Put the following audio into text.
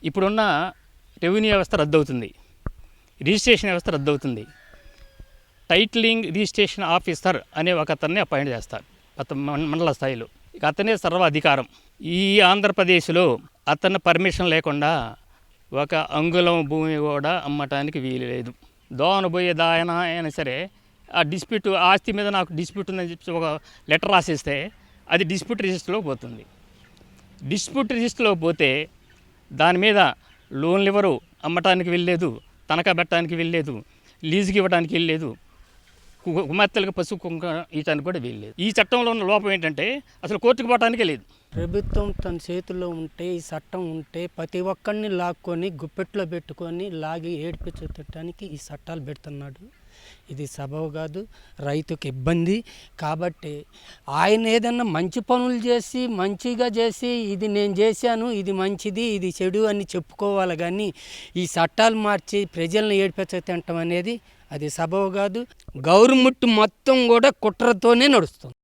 ఇప్పుడున్న రెవెన్యూ వ్యవస్థ రద్దవుతుంది, రిజిస్ట్రేషన్ వ్యవస్థ రద్దవుతుంది. టైటిలింగ్ రిజిస్ట్రేషన్ ఆఫీసర్ అనే ఒక అతన్ని అపాయింట్ చేస్తారు మండల స్థాయిలో. ఇక అతనే సర్వాధికారం. ఈ ఆంధ్రప్రదేశ్లో అతను పర్మిషన్ లేకుండా ఒక అంగుళం భూమి కూడా అమ్మటానికి వీలు లేదు. దోన పోయే దాయన అయినా సరే ఆ డిస్ప్యూట్ ఆస్తి మీద నాకు డిస్ప్యూట్ ఉందని చెప్పి ఒక లెటర్ రాసేస్తే అది డిస్ప్యూట్ రిజిస్టర్లోకి పోతుంది. డిస్ప్యూట్ రిజిస్టర్లోకి పోతే దాని మీద లోన్లు ఇవ్వరు, అమ్మటానికి వెళ్ళలేదు, తనఖా పెట్టడానికి వెళ్ళలేదు, లీజుకి ఇవ్వడానికి వెళ్ళలేదు, కుమార్తెలకు పసుపు కుంకుమ ఇవ్వడానికి కూడా వెళ్ళలేదు. ఈ చట్టంలో ఉన్న లోపం ఏంటంటే అసలు కోర్టుకు పోవటానికే లేదు. ప్రభుత్వం తన చేతుల్లో ఉంటే, ఈ చట్టం ఉంటే ప్రతి ఒక్కరిని లాక్కొని గుప్పెట్లో పెట్టుకొని లాగి ఏడిపించడానికి ఈ చట్టాలు పెడుతున్నాడు. ఇది సబబు కాదు, రైతుకి ఇబ్బంది. కాబట్టి ఆయన ఏదన్నా మంచి పనులు చేసి మంచిగా చేసి ఇది నేను చేశాను, ఇది మంచిది, ఇది చెడు అని చెప్పుకోవాలి. కానీ ఈ చట్టాలు మార్చి ప్రజలను ఏడిపించటం అనేది అది సబబు కాదు. గవర్నమెంట్ మొత్తం కూడా కుట్రతోనే నడుస్తుంది.